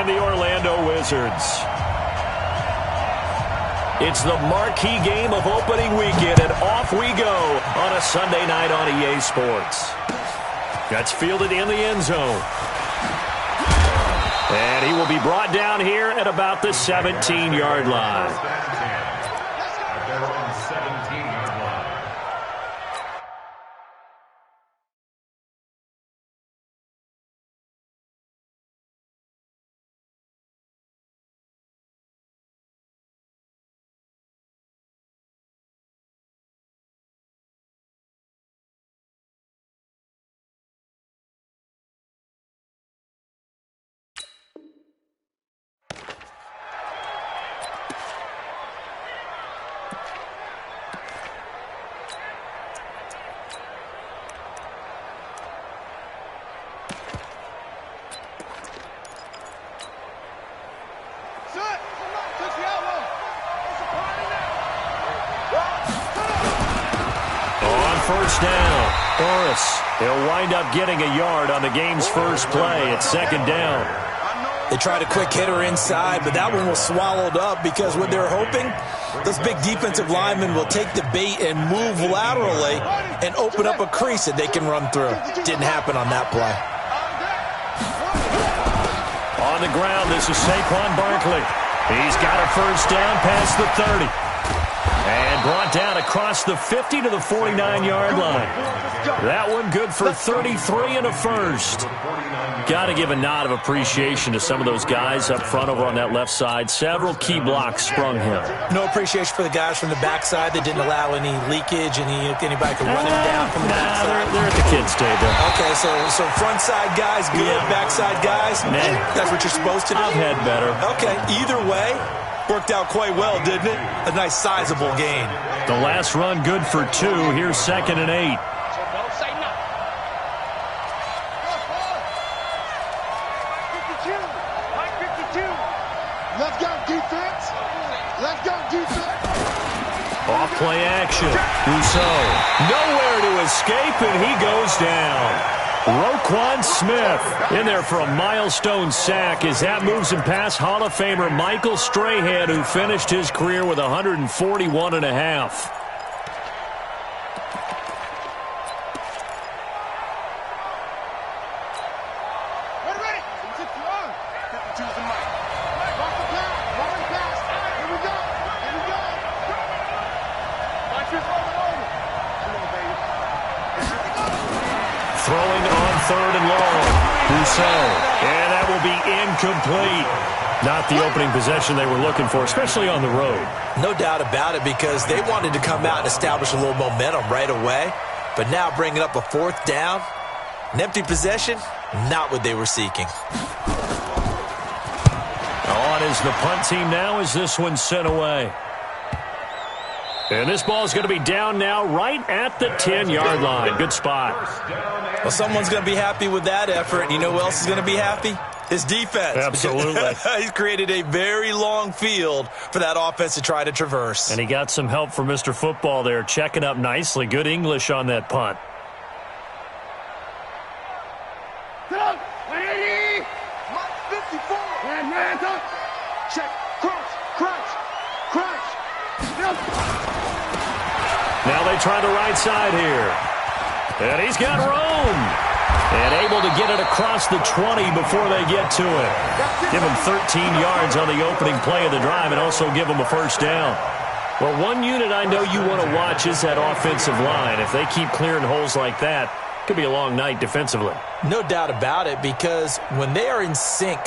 and the Orlando Wizards. It's the marquee game of opening weekend, and off we go on a Sunday night on EA Sports. That's fielded in the end zone. And he will be brought down here at about the 17-yard line. First down. Morris. He'll wind up getting a yard on the game's first play. It's second down. They tried a quick hitter inside, but that one was swallowed up because what they're hoping, those big defensive linemen will take the bait and move laterally and open up a crease that they can run through. Didn't happen on that play. On the ground, this is Saquon Barkley. He's got a first down past the 30. And brought down across the 50 to the 49-yard line. That one good for 33 and a first. Got to give a nod of appreciation to some of those guys up front over on that left side. Several key blocks sprung him. No appreciation for the guys from the backside that didn't allow any leakage, anybody could run him down from the backside. They're at the kids' table. Okay, so front side guys good, backside guys, that's what you're supposed to do? I've had better. Okay, either way, worked out quite well, didn't it? A nice sizable gain. The last run good for 2. Here's 2nd and 8. Let's go defense. Let's go defense. Off play action. Rousseau. Nowhere to escape, and he goes down. Roquan Smith in there for a milestone sack as that moves him past Hall of Famer Michael Strahan, who finished his career with 141 and a half. Throwing on 3rd and long. Rousseau. And that will be incomplete. Not the opening possession they were looking for, especially on the road. No doubt about it, because they wanted to come out and establish a little momentum right away. But now bringing up a 4th down, an empty possession, not what they were seeking. On is the punt team now as this one's sent away. And this ball is going to be down now right at the 10-yard line. Good spot. Well, someone's going to be happy with that effort. You know who else is going to be happy? His defense. Absolutely. He's created a very long field for that offense to try to traverse. And he got some help from Mr. Football there, checking up nicely. Good English on that punt. Now they try the right side here. And he's got room. And able to get it across the 20 before they get to it. Give him 13 yards on the opening play of the drive and also give him a first down. Well, one unit I know you want to watch is that offensive line. If they keep clearing holes like that, it could be a long night defensively. No doubt about it, because when they are in sync,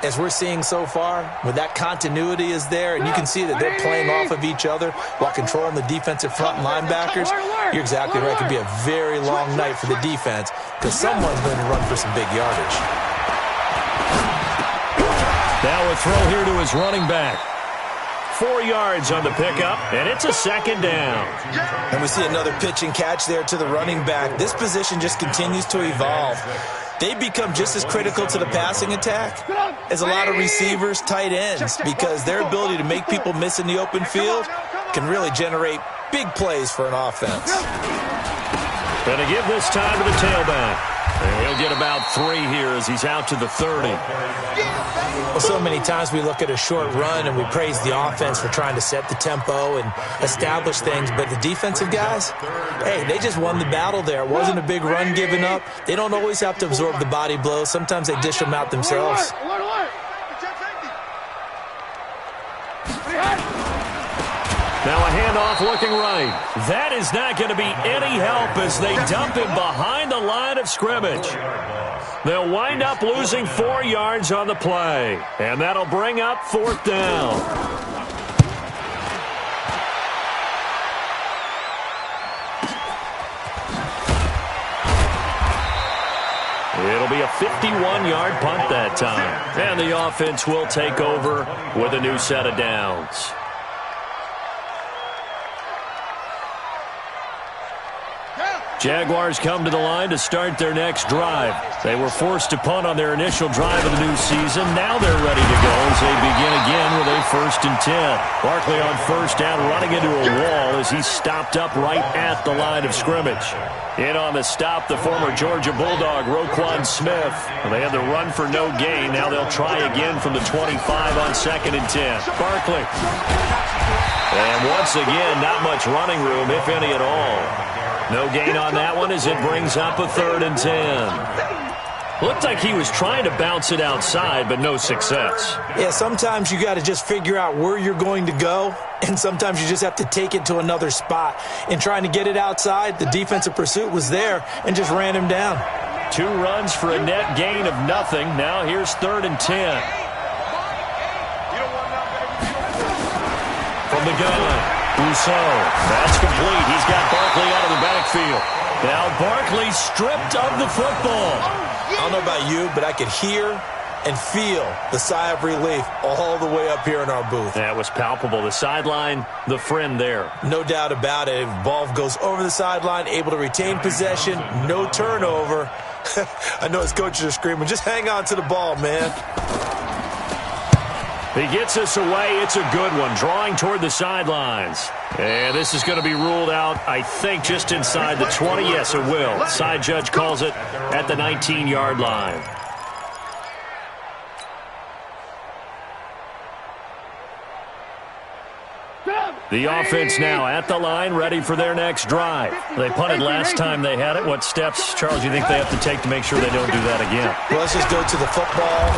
as we're seeing so far, when that continuity is there, and you can see that they're playing off of each other while controlling the defensive front linebackers, you're exactly right. It could be a very long night for the defense because someone's going to run for some big yardage. Now a throw here to his running back. 4 yards on the pickup, and it's a 2nd down. And we see another pitch and catch there to the running back. This position just continues to evolve. They become just as critical to the passing attack as a lot of receivers, tight ends, because their ability to make people miss in the open field can really generate big plays for an offense. Going to give this time to the tailback. And he'll get about 3 here as he's out to the 30. Well, so many times we look at a short run and we praise the offense for trying to set the tempo and establish things, but the defensive guys, hey, they just won the battle there. It wasn't a big run given up. They don't always have to absorb the body blows. Sometimes they dish them out themselves. Now a handoff looking right. That is not going to be any help as they dump him behind the line of scrimmage. They'll wind up losing 4 yards on the play, and that'll bring up 4th down. It'll be a 51-yard punt that time, and the offense will take over with a new set of downs. Jaguars come to the line to start their next drive. They were forced to punt on their initial drive of the new season. Now they're ready to go as they begin again with a 1st and 10. Barkley on 1st down, running into a wall as he's stopped up right at the line of scrimmage. In on the stop, the former Georgia Bulldog, Roquan Smith. They had the run for no gain. Now they'll try again from the 25 on 2nd and 10. Barkley. And once again, not much running room, if any at all. No gain on that one as it brings up a 3rd and 10. Looked like he was trying to bounce it outside, but no success. Yeah, sometimes you got to just figure out where you're going to go, and sometimes you just have to take it to another spot. In trying to get it outside, the defensive pursuit was there and just ran him down. 2 runs for a net gain of nothing. Now here's 3rd and 10. From the gun. Rousseau, that's complete. He's got Barkley out of the backfield. Now Barkley stripped of the football. I don't know about you, but I could hear and feel the sigh of relief all the way up here in our booth. That was palpable. The sideline, the friend there. No doubt about it. Ball goes over the sideline, able to retain possession, no turnover. I know his coaches are screaming, just hang on to the ball, man. He gets us away. It's a good one. Drawing toward the sidelines. And this is going to be ruled out, I think, just inside the 20. Yes, it will. Side judge calls it at the 19-yard line. The offense now at the line, ready for their next drive. They punted last time they had it. What steps, Charles, do you think they have to take to make sure they don't do that again? Well, let's just go to the football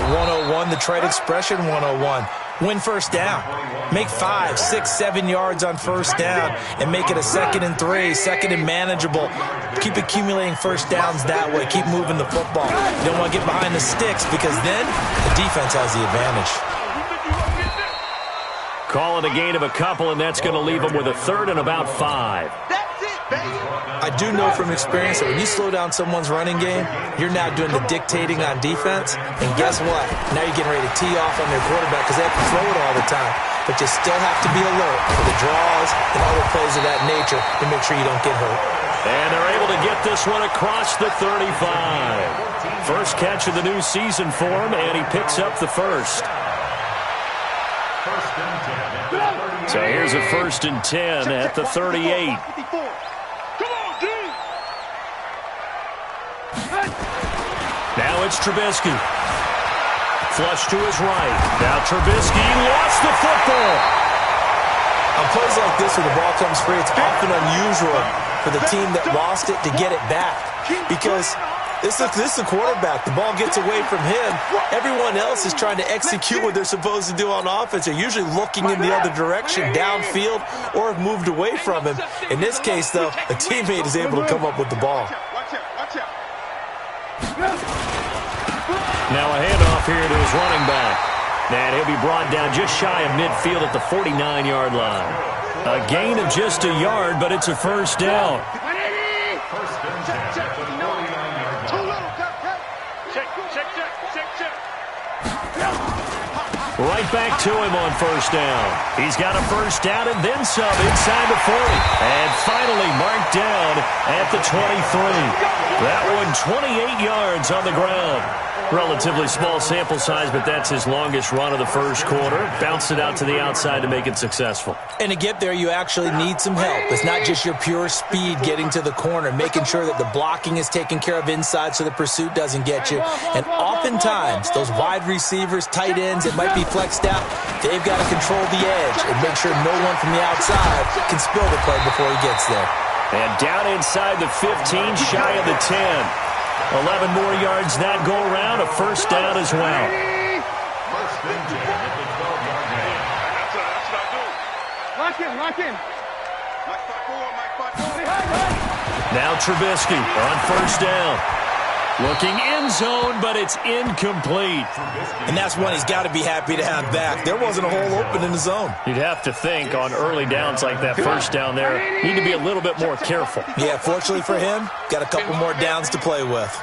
101, the trade expression 101. Win 1st down. Make 5, 6, 7 yards on 1st down and make it a 2nd and 3, 2nd and manageable. Keep accumulating 1st downs that way. Keep moving the football. You don't want to get behind the sticks because then the defense has the advantage. Call it a gain of a couple, and that's going to leave them with a 3rd and about 5. That's it, baby. I do know from experience that when you slow down someone's running game, you're now doing the dictating on defense. And guess what? Now you're getting ready to tee off on their quarterback because they have to throw it all the time. But you still have to be alert for the draws and other plays of that nature to make sure you don't get hurt. And they're able to get this one across the 35. First catch of the new season for him, and he picks up the 1st. So here's a 1st and 10 at the 38. Now it's Trubisky. Flush to his right. Now Trubisky lost the football. On plays like this where the ball comes free, it's often unusual for the team that lost it to get it back. Because this is the quarterback. The ball gets away from him. Everyone else is trying to execute what they're supposed to do on offense. They're usually looking in the other direction, downfield, or have moved away from him. In this case, though, a teammate is able to come up with the ball. Now a handoff here to his running back. And he'll be brought down just shy of midfield at the 49-yard line. A gain of just a yard, but it's a 1st down. Right back to him on first down. He's got a first down and then some inside the 40. And finally marked down at the 23. That one 28 yards on the ground. Relatively small sample size, but that's his longest run of the first quarter. Bounced it out to the outside to make it successful. And to get there, you actually need some help. It's not just your pure speed getting to the corner, making sure that the blocking is taken care of inside so the pursuit doesn't get you. And oftentimes, those wide receivers, tight ends that might be flexed out, they've got to control the edge and make sure no one from the outside can spill the play before he gets there. And down inside the 15, shy of the 10. 11 more yards that go around, a first down as well. Lock in. Now Trubisky on first down. Looking end zone, but it's incomplete. And that's one he's got to be happy to have back. There wasn't a hole open in the zone. You'd have to think on early downs like that first down there, need to be a little bit more careful. Yeah, fortunately for him, got a couple more downs to play with.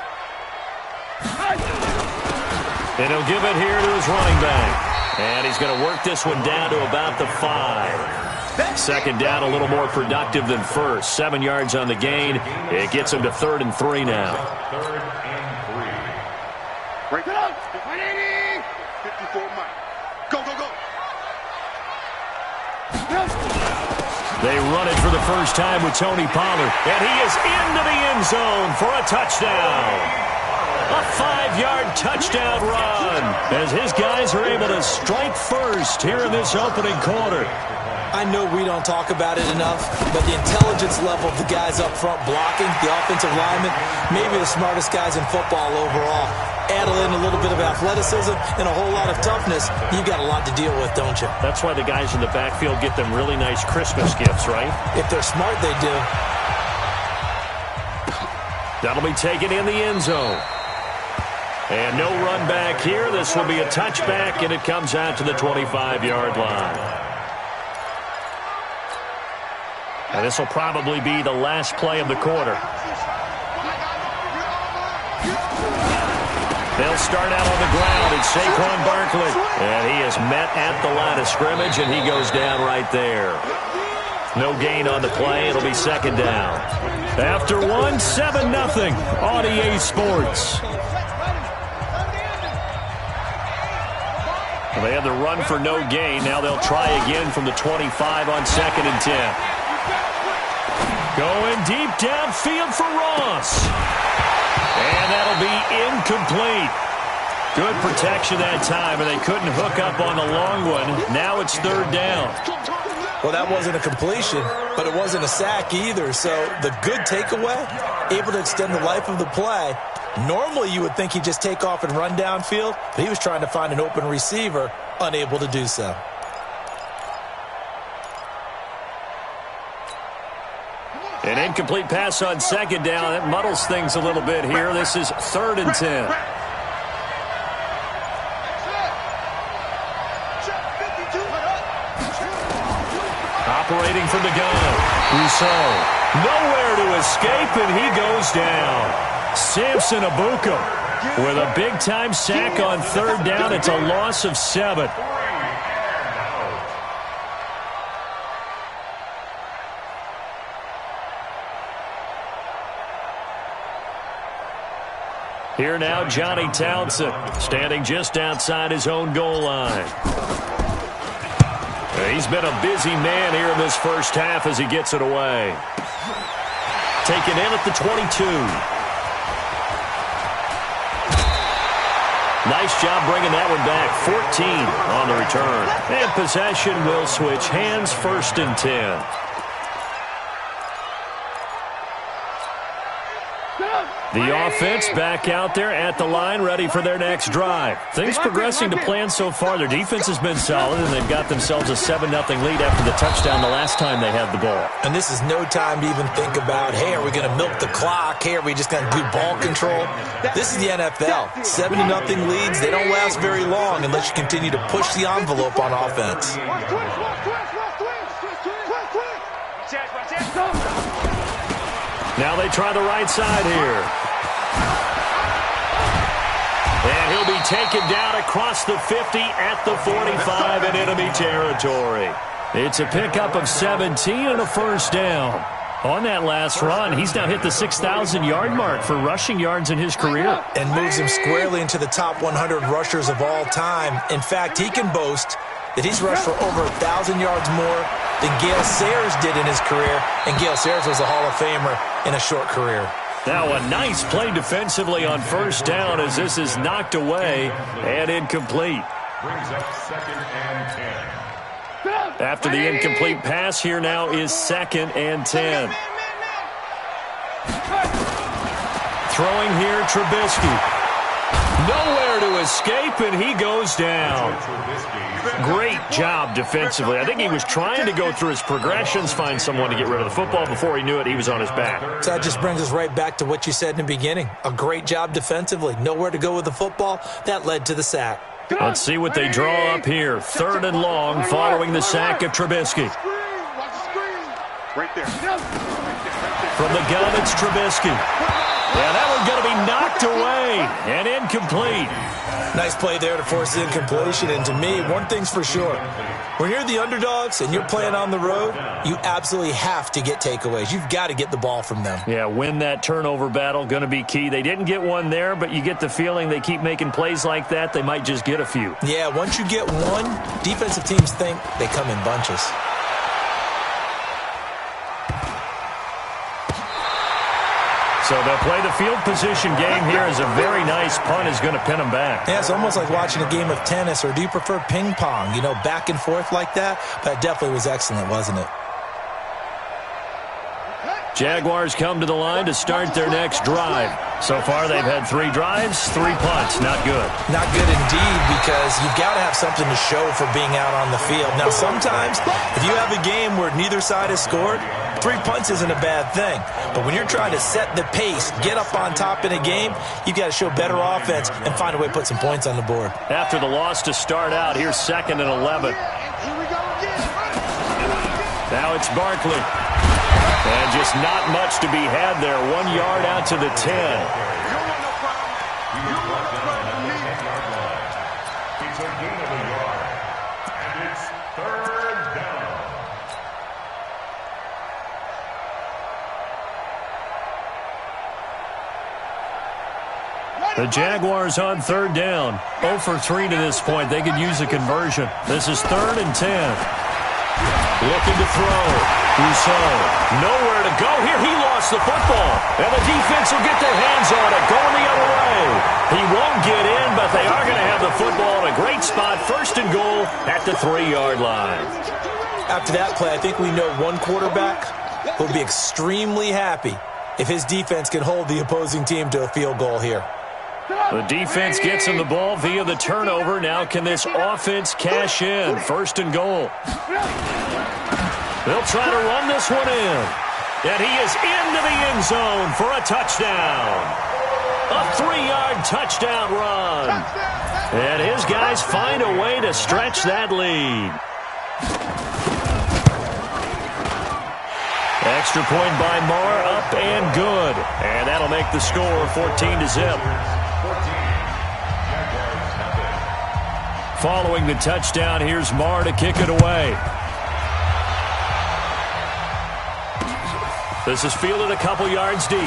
And he'll give it here to his running back. And he's going to work this one down to about the 5. Second down, a little more productive than first. 7 yards on the gain. It gets him to 3rd and 3 now. Break it up. 54 Mike. Go. They run it for the first time with Tony Pollard. And he is into the end zone for a touchdown. A 5-yard touchdown run as his guys are able to strike first here in this opening quarter. I know we don't talk about it enough, but the intelligence level of the guys up front blocking, the offensive linemen, maybe the smartest guys in football overall. Add in a little bit of athleticism and a whole lot of toughness, you've got a lot to deal with, don't you? That's why the guys in the backfield get them really nice Christmas gifts, right? If they're smart, they do. That'll be taken in the end zone. And no run back here. This will be a touchback, and it comes out to the 25-yard line. And this will probably be the last play of the quarter. They'll start out on the ground. It's Saquon Barkley. And he is met at the line of scrimmage, and he goes down right there. No gain on the play. It'll be second down. After one, 7-0 on EA Sports. Well, they had the run for no gain. Now they'll try again from the 25 on 2nd and 10. Going deep downfield for Ross. And that'll be incomplete. Good protection that time, and they couldn't hook up on the long one. Now it's 3rd down. Well, that wasn't a completion, but it wasn't a sack either. So the good takeaway, able to extend the life of the play. Normally you would think he'd just take off and run downfield, but he was trying to find an open receiver, unable to do so. An incomplete pass on 2nd down. That muddles things a little bit here. This is 3rd and 10. Operating from the gun. Rousseau. Nowhere to escape, and he goes down. Samson Abuka with a big-time sack on 3rd down. It's a loss of 7. Here now, Johnny Townsend, standing just outside his own goal line. He's been a busy man here in this first half as he gets it away. Taken in at the 22. Nice job bringing that one back. 14 on the return. And possession will switch hands, 1st and 10. The offense back out there at the line, ready for their next drive. Things progressing to plan so far. Their defense has been solid, and they've got themselves a 7-0 lead after the touchdown the last time they had the ball. And this is no time to even think about, hey, are we going to milk the clock? Hey, are we just going to do ball control? This is the NFL. 7-0 leads, they don't last very long unless you continue to push the envelope on offense. Now they try the right side here. And he'll be taken down across the 50 at the 45 in enemy territory. It's a pickup of 17 and a first down. On that last run, he's now hit the 6,000-yard mark for rushing yards in his career. And moves him squarely into the top 100 rushers of all time. In fact, he can boast that he's rushed for over 1,000 yards more than Gale Sayers did in his career, and Gale Sayers was a Hall of Famer in a short career. Now a nice play defensively on first down as this is knocked away and incomplete. Brings up 2nd and 10. After the incomplete pass, here now is 2nd and 10. Throwing here, Trubisky. Nowhere to escape, and he goes down. Great job defensively. I think he was trying to go through his progressions, find someone to get rid of the football. Before he knew it, he was on his back. So that just brings us right back to what you said in the beginning. A great job defensively. Nowhere to go with the football. That led to the sack. Let's see what they draw up here. 3rd and long following the sack of Trubisky. Right there. From the gun, it's Trubisky. Yeah, that one's going to be knocked away and incomplete. Nice play there to force the incompletion. And to me, one thing's for sure. When you're the underdogs and you're playing on the road, you absolutely have to get takeaways. You've got to get the ball from them. Yeah, win that turnover battle, going to be key. They didn't get one there, but you get the feeling they keep making plays like that, they might just get a few. Yeah, once you get one, defensive teams think they come in bunches. So they'll play the field position game here as a very nice punt is going to pin them back. Yeah, it's almost like watching a game of tennis, or do you prefer ping pong? You know, back and forth like that? That definitely was excellent, wasn't it? Jaguars come to the line to start their next drive. So far, they've had 3 drives, 3 punts. Not good. Not good indeed, because you've got to have something to show for being out on the field. Now, sometimes, if you have a game where neither side has scored, 3 punts isn't a bad thing. But when you're trying to set the pace, get up on top in a game, you've got to show better offense and find a way to put some points on the board. After the loss to start out, here's 2nd and 11. Now it's Barkley. And just not much to be had there. 1 yard out to the 10. He's a gain of a yard. And it's 3rd down. The Jaguars on 3rd down. 0 for 3 to this point. They could use a conversion. This is 3rd and 10. Looking to throw. Rousseau. Nowhere to go here. He lost the football. And the defense will get their hands on it. Going the other way. He won't get in, but they are going to have the football in a great spot. 1st and goal at the 3-yard line. After that play, I think we know one quarterback will be extremely happy if his defense can hold the opposing team to a field goal here. The defense gets him the ball via the turnover. Now can this offense cash in? 1st and goal. They'll try to run this one in. And he is into the end zone for a touchdown. A 3-yard touchdown run. And his guys find a way to stretch that lead. Extra point by Marr, up and good. And that'll make the score 14-0. Following the touchdown, here's Marr to kick it away. This is fielded a couple yards deep.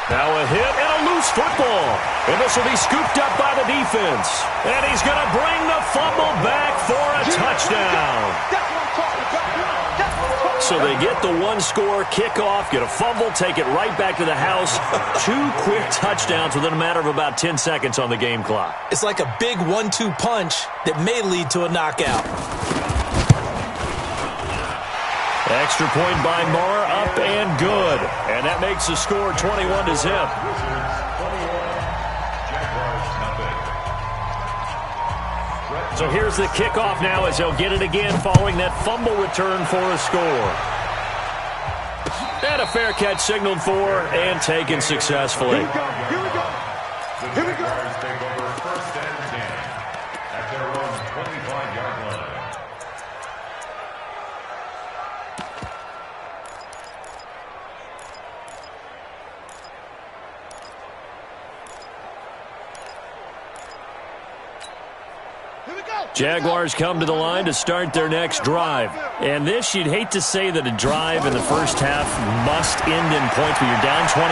Now a hit and a loose football. And this will be scooped up by the defense. And he's going to bring the fumble back for a touchdown. So they get the 1-score kickoff, get a fumble, take it right back to the house. 2 quick touchdowns within a matter of about 10 seconds on the game clock. It's like a big 1-2 punch that may lead to a knockout. Extra point by Marr, up and good. And that makes the score 21-0. So here's the kickoff now as they'll get it again following that fumble return for a score. And a fair catch signaled for and taken successfully. Here we go. Here we go. Jaguars take over 1st and 10 at their own 25-yard line. Jaguars come to the line to start their next drive. And this, you'd hate to say that a drive in the first half must end in points, but you're down 21-0.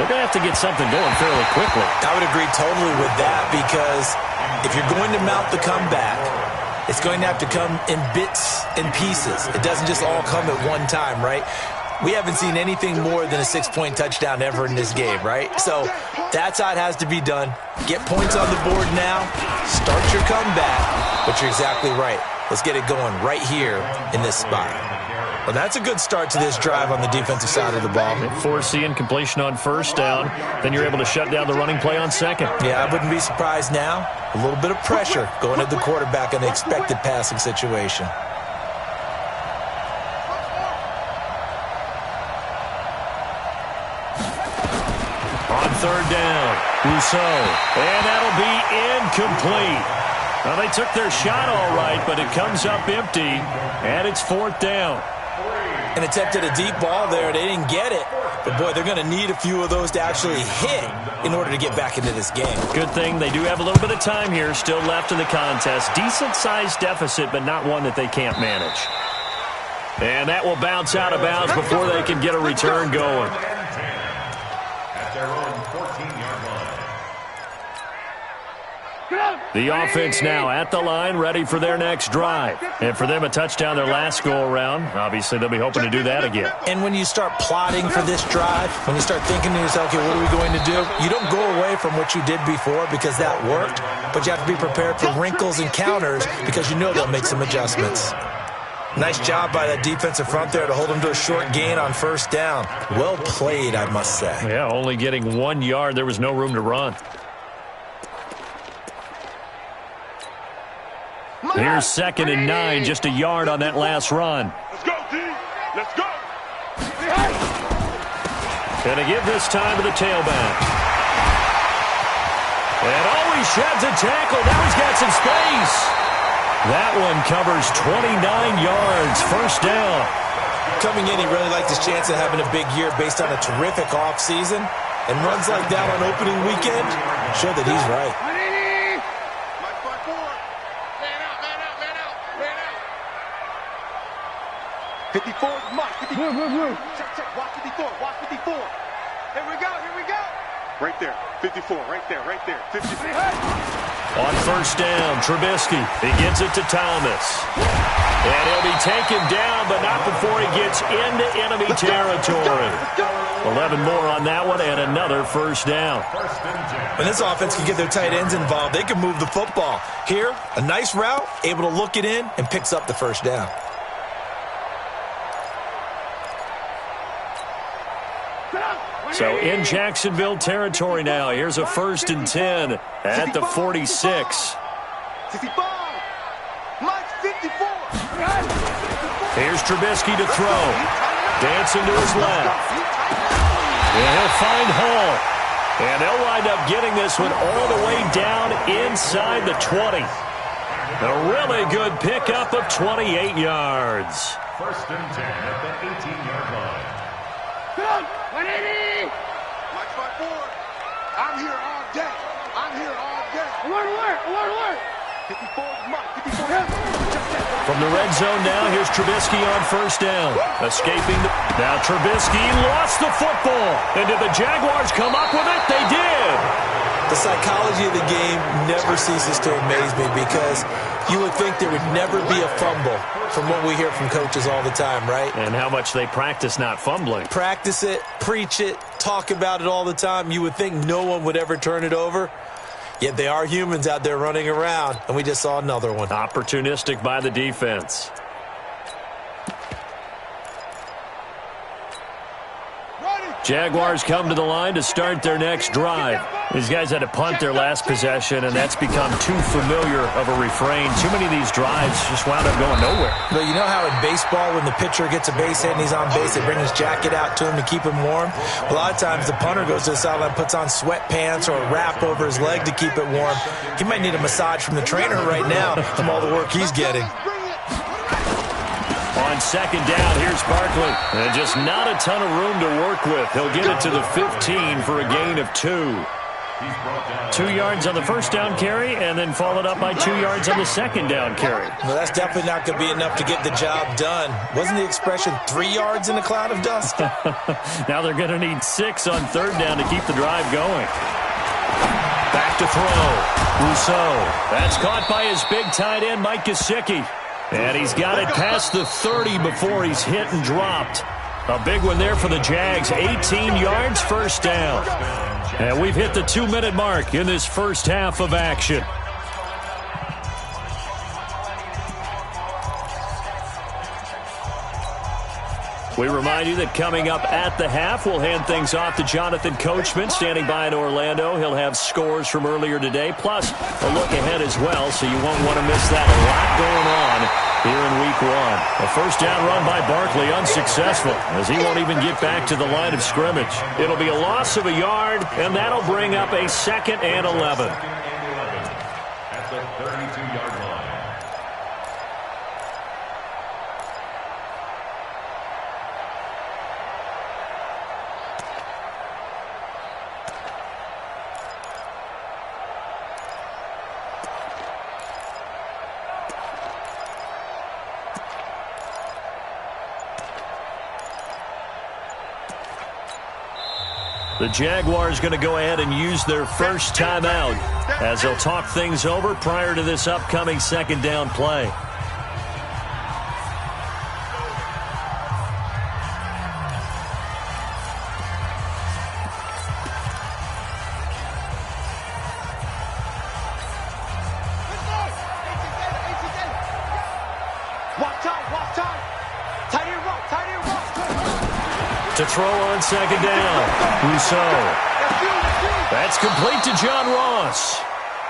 They're going to have to get something going fairly quickly. I would agree totally with that, because if you're going to mount the comeback, it's going to have to come in bits and pieces. It doesn't just all come at one time, right? We haven't seen anything more than a 6-point touchdown ever in this game, right? So that's how it has to be done. Get points on the board now. Start your comeback. But you're exactly right. Let's get it going right here in this spot. Well, that's a good start to this drive on the defensive side of the ball. Forcing completion on first down. Then you're able to shut down the running play on second. Yeah, I wouldn't be surprised now. A little bit of pressure going at the quarterback in the expected passing situation. On third down, Rousseau. And that'll be incomplete. Well, they took their shot all right, but it comes up empty, and it's fourth down. And attempted a deep ball there. They didn't get it. But, boy, they're going to need a few of those to actually hit in order to get back into this game. Good thing they do have a little bit of time here still left in the contest. Decent-sized deficit, but not one that they can't manage. And that will bounce out of bounds before they can get a return going. At their own 14-yard line. The offense now at the line, ready for their next drive. And for them, a touchdown their last go-around. Obviously, they'll be hoping to do that again. And when you start plotting for this drive, when you start thinking to yourself, okay, what are we going to do? You don't go away from what you did before because that worked, but you have to be prepared for wrinkles and counters because you know they'll make some adjustments. Nice job by that defensive front there to hold them to a short gain on first down. Well played, I must say. Yeah, only getting 1 yard. There was no room to run. Here's 2nd and 9, just a yard on that last run. Let's go, D. Let's go. Gonna give this time to the tailback. And he sheds a tackle. Now he's got some space. That one covers 29 yards. First down. Coming in, he really liked his chance of having a big year based on a terrific offseason. And runs like that on opening weekend show that he's right. 54, Mike. 54. Check. Watch 54. Watch 54. Here we go. Right there. 54. Right there. 54. On first down, Trubisky. He gets it to Thomas. And he'll be taken down, but not before he gets into enemy territory. 11 more on that one, and another first down. When this offense can get their tight ends involved, they can move the football. Here, a nice route, able to look it in, and picks up the first down. So in Jacksonville territory now. Here's a 1st and 10 at the 46. 65. Mike, 54. Here's Trubisky to throw. Dancing to his left. And he'll find Hall. And they'll wind up getting this one all the way down inside the 20. A really good pickup of 28 yards. 1st and 10 at the 18-yard line. 180. Mike 54. I'm here all day. Alert. 54, Mike. 54. From the red zone now, here's Trubisky on first down. Escaping. Now Trubisky lost the football. And did the Jaguars come up with it? They did. The psychology of the game never ceases to amaze me because you would think there would never be a fumble from what we hear from coaches all the time, right? And how much they practice not fumbling. Practice it, preach it, talk about it all the time. You would think no one would ever turn it over. Yet they are humans out there running around, and we just saw another one. Opportunistic by the defense. Jaguars come to the line to start their next drive. These guys had to punt their last possession, and that's become too familiar of a refrain. Too many of these drives just wound up going nowhere. But you know how in baseball, when the pitcher gets a base hit and he's on base, they bring his jacket out to him to keep him warm? A lot of times the punter goes to the sideline, puts on sweatpants or a wrap over his leg to keep it warm. He might need a massage from the trainer right now from all the work he's getting. On second down, here's Barkley. And just not a ton of room to work with. He'll get it to the 15 for a gain of 2. He's brought down. 2 yards on the first down carry, and then followed up by 2 yards on the second down carry. Well, that's definitely not going to be enough to get the job done. Wasn't the expression 3 yards in a cloud of dust? Now they're going to need 6 on third down to keep the drive going. Back to throw. Rousseau. That's caught by his big tight end, Mike Gesicki. And he's got it past the 30 before he's hit and dropped. A big one there for the Jags. 18 yards, first down. And we've hit the 2-minute mark in this first half of action. We remind you that coming up at the half, we'll hand things off to Jonathan Coachman, standing by in Orlando. He'll have scores from earlier today, plus a look ahead as well, so you won't want to miss that. A lot going on here in Week 1. A first down run by Barkley, unsuccessful, as he won't even get back to the line of scrimmage. It'll be a loss of a yard, and that'll bring up a 2nd and 11. At the 32-yard line. The Jaguars going to go ahead and use their first timeout as they'll talk things over prior to this upcoming second down play. To throw on second down, Rousseau. That's complete to John Ross.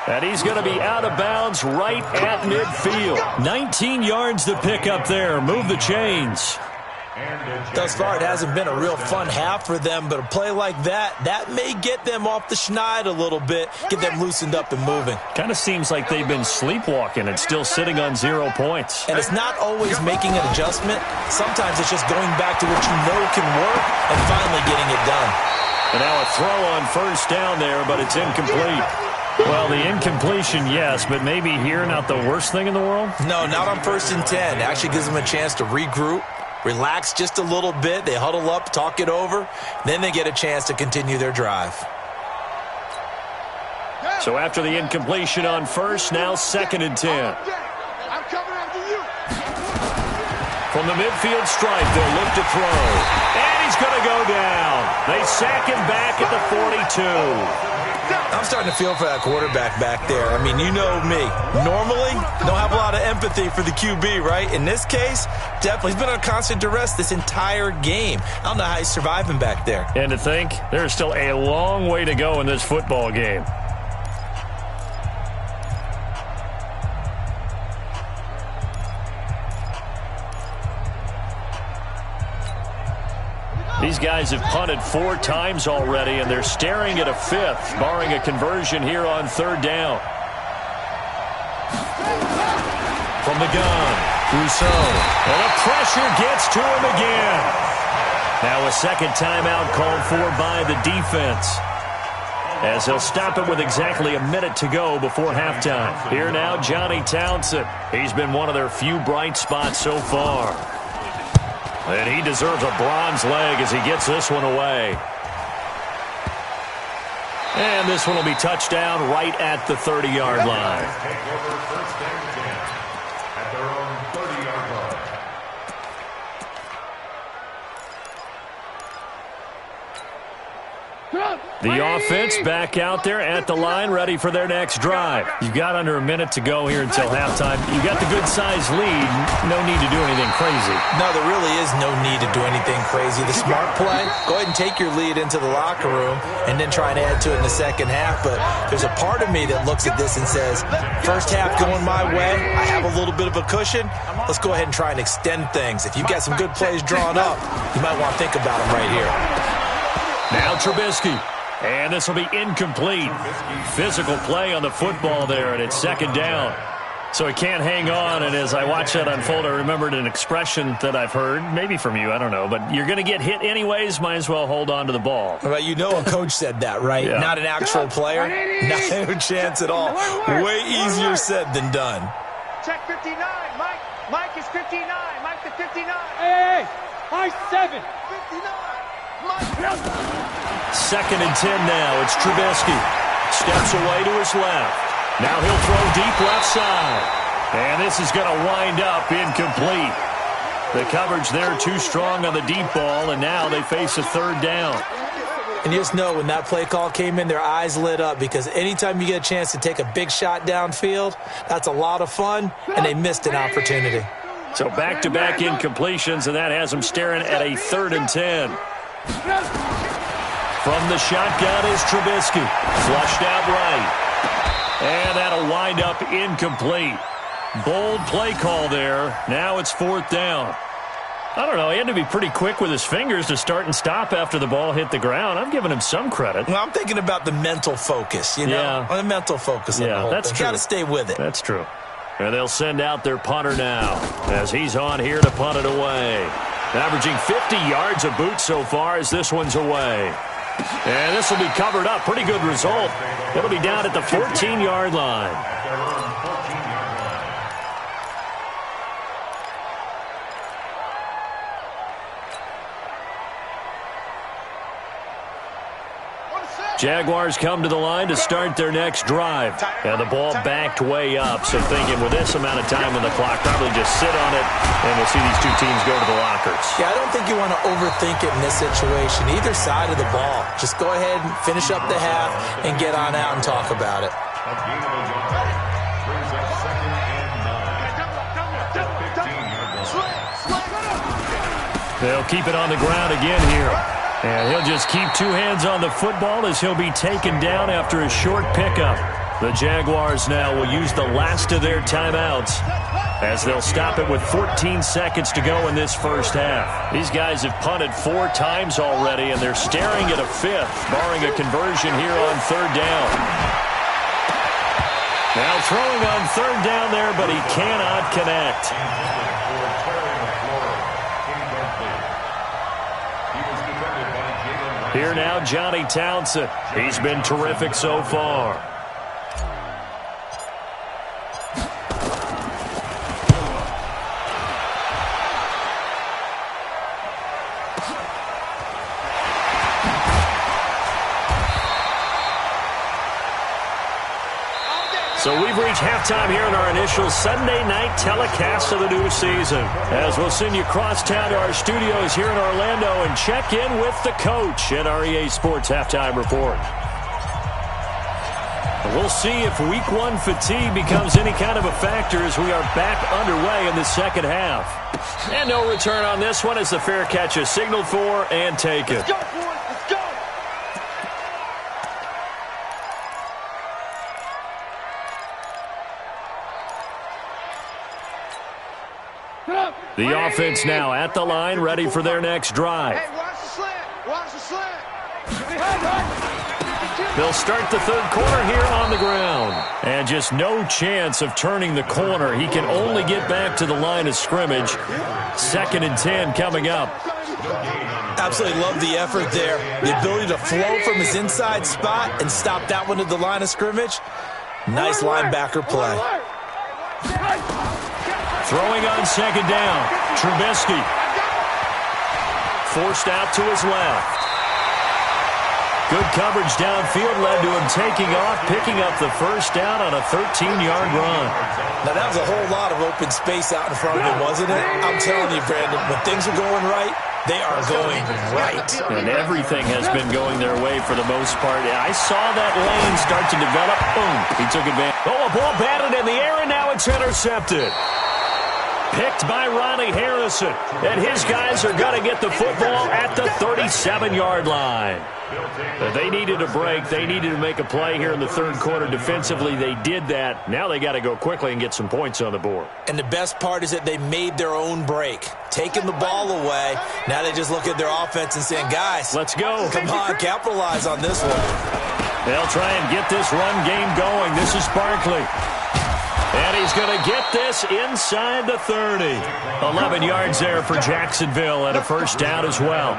And he's going to be out of bounds right at midfield. 19 yards to pick up there. Move the chains. Thus far, it hasn't been a real fun half for them, but a play like that may get them off the schneid a little bit, get them loosened up and moving. Kind of seems like they've been sleepwalking and still sitting on 0 points. And it's not always making an adjustment. Sometimes it's just going back to what you know can work and finally getting it done. And now a throw on first down there, but it's incomplete. Well, the incompletion, yes, but maybe here not the worst thing in the world? No, not on 1st and 10. It actually gives them a chance to regroup, relax just a little bit. They huddle up, talk it over. Then they get a chance to continue their drive. So after the incompletion on first, now 2nd and 10. I'm coming after you. From the midfield stripe, they'll look to throw. And he's going to go down. They sack him back at the 42. I'm starting to feel for that quarterback back there. I mean, you know me. Normally, don't have a lot of empathy for the QB, right? In this case, definitely. He's been on constant duress this entire game. I don't know how he's surviving back there. And to think, there's still a long way to go in this football game. These guys have punted 4 times already, and they're staring at a 5th, barring a conversion here on 3rd down. From the gun, Rousseau. And the pressure gets to him again. Now a 2nd timeout called for by the defense, as they'll stop it with exactly a minute to go before halftime. Here now, Johnny Townsend. He's been one of their few bright spots so far. And he deserves a bronze leg as he gets this one away. And this one will be touchdown right at the 30-yard line. Take over 1st and 10 at their own 30-yard line. The offense back out there at the line, ready for their next drive. You've got under a minute to go here until halftime. You've got the good-sized lead. No need to do anything crazy. No, there really is no need to do anything crazy. The smart play, go ahead and take your lead into the locker room and then try and add to it in the second half. But there's a part of me that looks at this and says, first half going my way, I have a little bit of a cushion. Let's go ahead and try and extend things. If you've got some good plays drawn up, you might want to think about them right here. Now Trubisky. And this will be incomplete. Physical play on the football there, and it's 2nd down. So he can't hang on, and as I watch that unfold, I remembered an expression that I've heard, maybe from you, I don't know, but you're going to get hit anyways, might as well hold on to the ball. Well, you know a coach said that, right? Yeah. Not an actual player. No chance at all. Way easier said than done. Check 59. Mike is 59. Mike to 59. Hey, high 7. 59. Mike. 2nd and 10 now. It's Trubisky. Steps away to his left. Now he'll throw deep left side. And this is going to wind up incomplete. The coverage there too strong on the deep ball, and now they face a 3rd down. And you just know when that play call came in, their eyes lit up because anytime you get a chance to take a big shot downfield, that's a lot of fun, and they missed an opportunity. So back-to-back incompletions, and that has them staring at a 3rd and 10. From the shotgun is Trubisky. Flushed out right. And that'll wind up incomplete. Bold play call there. Now it's 4th down. I don't know. He had to be pretty quick with his fingers to start and stop after the ball hit the ground. I'm giving him some credit. Well, I'm thinking about the mental focus, you know? Yeah. The mental focus on the whole that's thing. true. Got to stay with it. That's true. And they'll send out their punter now as he's on here to punt it away. Averaging 50 yards a boot so far as this one's away. And this will be covered up. Pretty good result. It'll be down at the 14-yard line. Jaguars come to the line to start their next drive. And the ball backed way up. So thinking with this amount of time on the clock, probably just sit on it, and we'll see these two teams go to the lockers. Yeah, I don't think you want to overthink it in this situation. Either side of the ball. Just go ahead and finish up the half and get on out and talk about it. They'll keep it on the ground again here. And he'll just keep 2 hands on the football as he'll be taken down after a short pickup. The Jaguars now will use the last of their timeouts as they'll stop it with 14 seconds to go in this first half. These guys have punted 4 times already, and they're staring at a 5th, barring a conversion here on 3rd down. Now throwing on 3rd down there, but he cannot connect. Here now, Johnny Townsend. He's been terrific so far. So we've reached halftime here in our initial Sunday night telecast of the new season. As we'll send you across town to our studios here in Orlando and check in with the coach at our EA Sports Halftime Report. We'll see if Week 1 fatigue becomes any kind of a factor as we are back underway in the second half. And no return on this one as the fair catch is signaled for and taken. Let's go, boys. Let's go. The offense now at the line, ready for their next drive. Hey, watch the slant. Watch the slant. They'll start the third quarter here on the ground. And just no chance of turning the corner. He can only get back to the line of scrimmage. 2nd and 10 coming up. Absolutely love the effort there. The ability to flow from his inside spot and stop that one at the line of scrimmage. Nice linebacker play. Throwing on 2nd down. Trubisky. Forced out to his left. Good coverage downfield led to him taking off, picking up the first down on a 13-yard run. Now, that was a whole lot of open space out in front of him, wasn't it? I'm telling you, Brandon, when things are going right, they are going right. And everything has been going their way for the most part. I saw that lane start to develop. Boom. He took advantage. Oh, a ball batted in the air, and now it's intercepted. Picked by Ronnie Harrison. And his guys are going to get the football at the 37-yard line. But they needed a break. They needed to make a play here in the third quarter. Defensively, they did that. Now they got to go quickly and get some points on the board. And the best part is that they made their own break. Taking the ball away. Now they just look at their offense and saying, guys, let's go. Come on, capitalize on this one. They'll try and get this run game going. This is Barkley. And he's is going to get this inside the 30. 11 yards there for Jacksonville and a first down as well.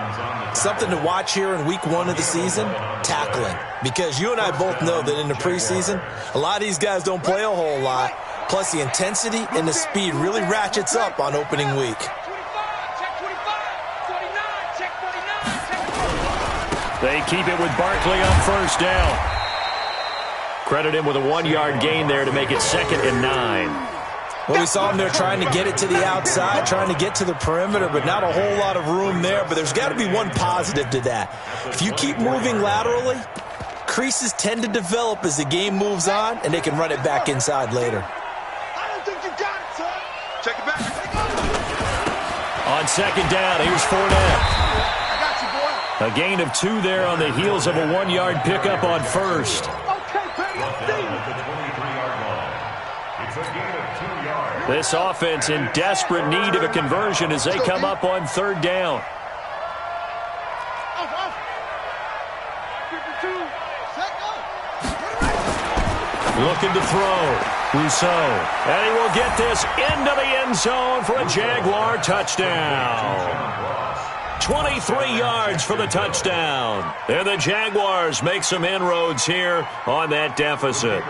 Something to watch here in week 1 of the season, tackling. Because you and I both know that in the preseason, a lot of these guys don't play a whole lot. Plus, the intensity and the speed really ratchets up on opening week. They keep it with Barkley on first down. Credit him with a 1-yard gain there to make it 2nd and 9. Well, we saw him there trying to get it to the outside, trying to get to the perimeter, but not a whole lot of room there. But there's got to be one positive to that. If you keep moving laterally, creases tend to develop as the game moves on, and they can run it back inside later. I don't think you got it, son. Check it back. On 2nd down, here's Fournette. I got you, boy. A gain of 2 there on the heels of a 1-yard pickup on first. Okay, baby, I'm seeing it. It's a gain of 2 yards. This offense in desperate need of a conversion as they come up on 3rd down. Off. 52. Set up. Looking to throw. Rousseau. And he will get this into the end zone for a Jaguar touchdown. 23 yards for the touchdown. And the Jaguars make some inroads here on that deficit.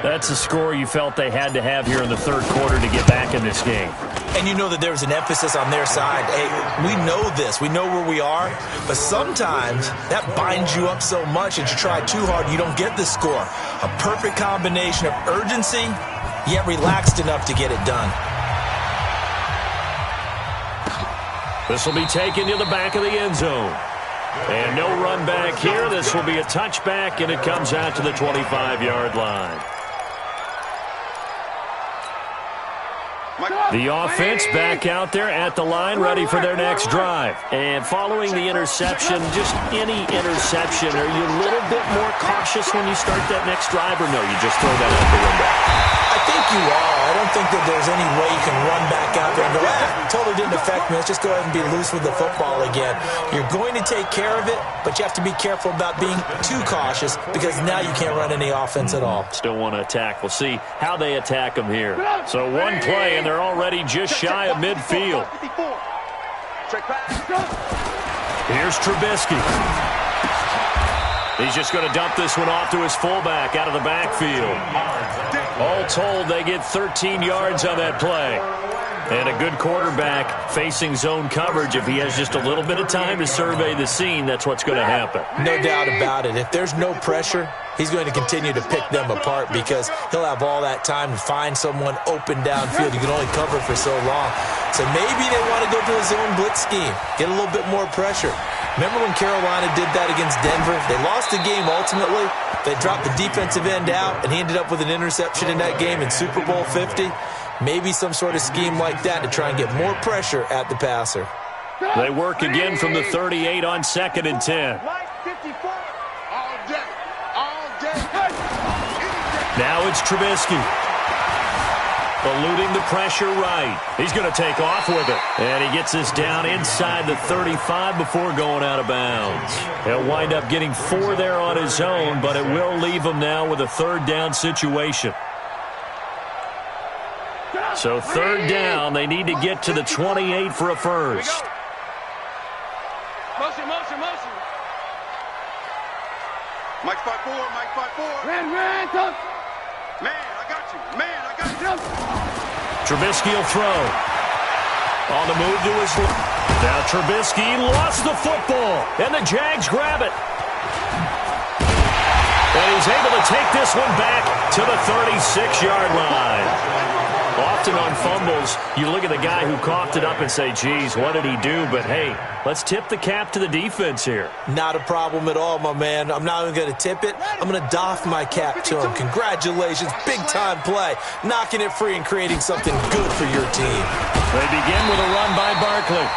That's a score you felt they had to have here in the 3rd quarter to get back in this game. And you know that there's an emphasis on their side. Hey, we know this. We know where we are. But sometimes that binds you up so much that you try too hard, you don't get the score. A perfect combination of urgency, yet relaxed enough to get it done. This will be taken to the back of the end zone. And no run back here. This will be a touchback, and it comes out to the 25-yard line. The offense back out there at the line, ready for their next drive. And following the interception, just any interception, are you a little bit more cautious when you start that next drive, or no, you just throw that out the window? I think you are. I don't think that there's any way you can run back out there and go, totally didn't affect me. Let's just go ahead and be loose with the football again. You're going to take care of it, but you have to be careful about being too cautious because now you can't run any offense at all. Still want to attack. We'll see how they attack them here. So one play, and they're already just shy of midfield. Here's Trubisky. He's just going to dump this one off to his fullback out of the backfield. All told, they get 13 yards on that play. And a good quarterback facing zone coverage. If he has just a little bit of time to survey the scene, that's what's going to happen. No doubt about it. If there's no pressure, he's going to continue to pick them apart because he'll have all that time to find someone open downfield. You can only cover for so long. So maybe they want to go to a zone blitz scheme, get a little bit more pressure. Remember when Carolina did that against Denver? They lost the game ultimately. They dropped the defensive end out, and he ended up with an interception in that game in Super Bowl 50. Maybe some sort of scheme like that to try and get more pressure at the passer. They work again from the 38 on 2nd and 10. Now it's Trubisky. Eluding the pressure right. He's going to take off with it. And he gets this down inside the 35 before going out of bounds. He'll wind up getting 4 there on his own, but it will leave him now with a 3rd down situation. So 3rd down, they need to get to the 28 for a first. Motion. Mike 5-4, Mike 5-4. Man, I got you. Trubisky will throw. On the move to his left. Now Trubisky lost the football, and the Jags grab it. And he's able to take this one back to the 36-yard line. Often on fumbles, you look at the guy who coughed it up and say, geez, what did he do? But, hey, let's tip the cap to the defense here. Not a problem at all, my man. I'm not even going to tip it. I'm going to doff my cap to him. Congratulations. Big-time play. Knocking it free and creating something good for your team. They begin with a run by Barkley.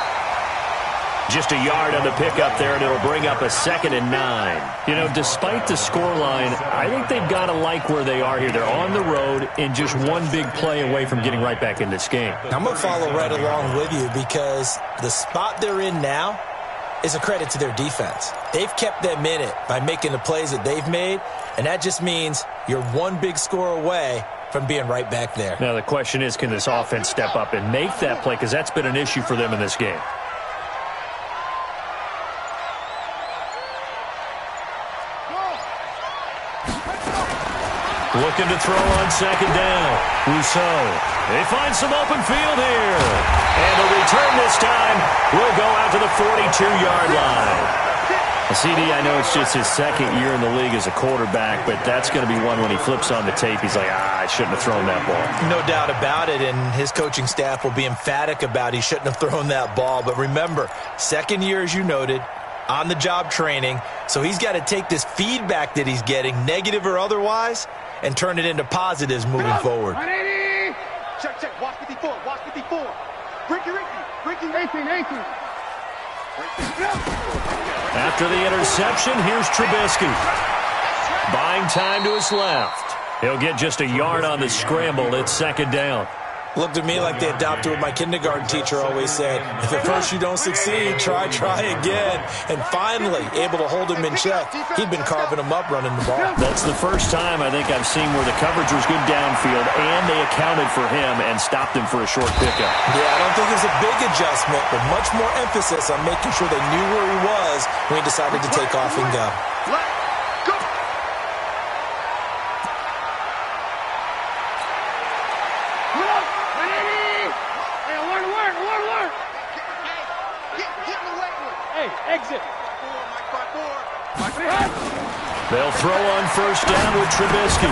Just a yard on the pickup there, and it'll bring up a 2nd and 9. You know, despite the scoreline, I think they've got to like where they are here. They're on the road and just one big play away from getting right back in this game. I'm going to follow right along with you because the spot they're in now is a credit to their defense. They've kept them in it by making the plays that they've made, and that just means you're one big score away from being right back there. Now the question is, can this offense step up and make that play? Because that's been an issue for them in this game. Looking to throw on second down. Rousseau. They find some open field here. And the return this time will go out to the 42-yard line. CD, I know it's just his second year in the league as a quarterback, but that's going to be one when he flips on the tape. He's like, I shouldn't have thrown that ball. No doubt about it, and his coaching staff will be emphatic about he shouldn't have thrown that ball. But remember, second year, as you noted, on-the-job training, so he's got to take this feedback that he's getting, negative or otherwise, and turn it into positives moving forward. 180. Check. Watch 54. Ricky. 18. After the interception, here's Trubisky. Buying time to his left. He'll get just a yard on the scramble. It's second down. Looked at me like they adopted what my kindergarten teacher always said. If at first you don't succeed, try again. And finally, able to hold him in check. He'd been carving him up running the ball. That's the first time I think I've seen where the coverage was good downfield and they accounted for him and stopped him for a short pickup. Yeah, I don't think it was a big adjustment, but much more emphasis on making sure they knew where he was when he decided to take off and go. Exit. They'll throw on first down with Trubisky.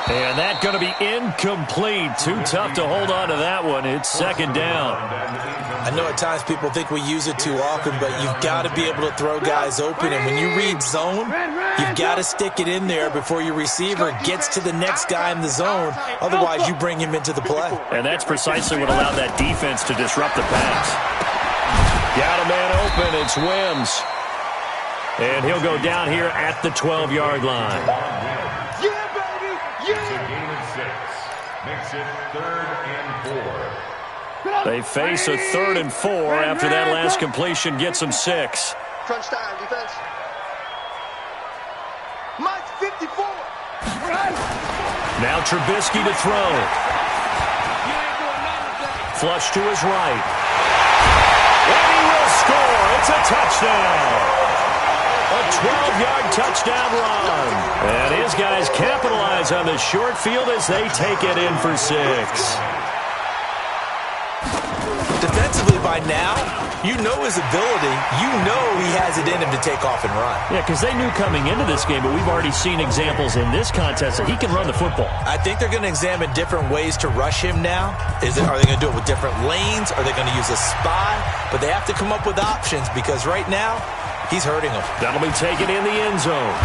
And that's going to be incomplete. Too tough to hold on to that one. It's second down. I know at times people think we use it too often, but you've got to be able to throw guys open. And when you read zone, you've got to stick it in there before your receiver gets to the next guy in the zone. Otherwise, you bring him into the play. And that's precisely what allowed that defense to disrupt the pass. Got a man open. It's Wims. And he'll go down here at the 12-yard line. Yeah, baby! Yeah! Gain of 6. Makes it 3rd and 4. They face a 3rd and 4 after that last completion gets them 6. Crunch time, defense. Mike's 54. Now Trubisky to throw. Flush to his right. And he will score. It's a touchdown. A 12-yard touchdown run. And his guys capitalize on the short field as they take it in for 6. Defensively by now, you know his ability. You know he has it in him to take off and run. Yeah, because they knew coming into this game, but we've already seen examples in this contest that he can run the football. I think they're going to examine different ways to rush him now. Are they going to do it with different lanes? Are they going to use a spy? But they have to come up with options because right now, he's hurting them. That'll be taken in the end zone.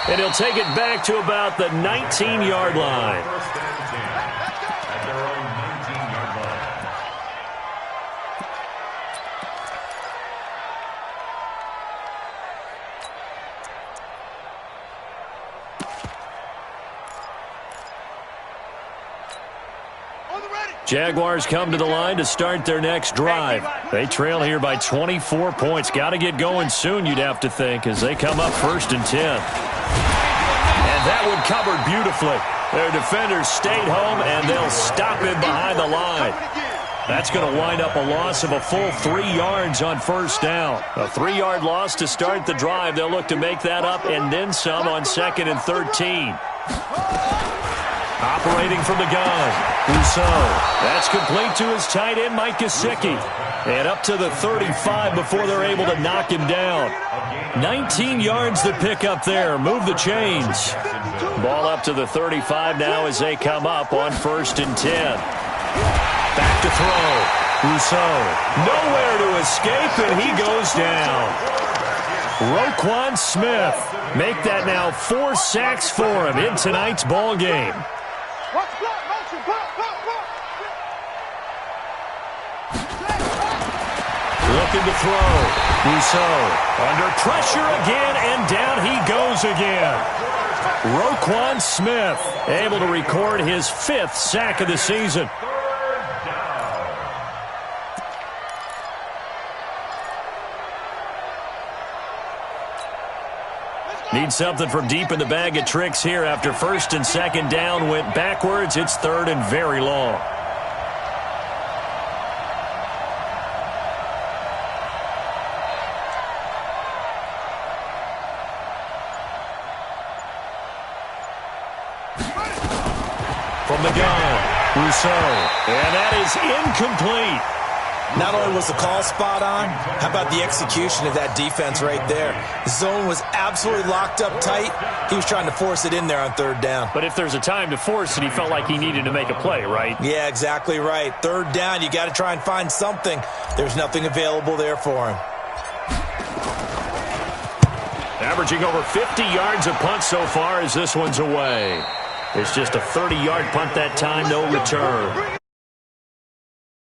And he'll take it back to about the 19-yard line. First and 10 at their own 19-yard line. Jaguars come to the line to start their next drive. They trail here by 24 points. Got to get going soon, you'd have to think, as they come up 1st and 10. And that one covered beautifully. Their defenders stayed home, and they'll stop him behind the line. That's going to wind up a loss of a full 3 yards on first down. A 3-yard loss to start the drive. They'll look to make that up and then some on 2nd and 13. Operating from the gun, Rousseau. That's complete to his tight end, Mike Gesicki. And up to the 35 before they're able to knock him down. 19 yards to pick up there. Move the chains. Ball up to the 35 now as they come up on 1st and 10. Back to throw. Rousseau. Nowhere to escape, and he goes down. Roquan Smith. Make that now 4 sacks for him in tonight's ball game. Looking to throw. Rousseau under pressure again, and down he goes again. Roquan Smith able to record his 5th sack of the season. Need something from deep in the bag of tricks here after first and second down went backwards. It's third and very long. From the gun, Rousseau. And that is incomplete. Not only was the call spot on, how about the execution of that defense right there? The zone was absolutely locked up tight. He was trying to force it in there on third down. But if there's a time to force it, he felt like he needed to make a play, right? Yeah, exactly right. Third down, you got to try and find something. There's nothing available there for him. Averaging over 50 yards a punt so far as this one's away. It's just a 30-yard punt that time, no return.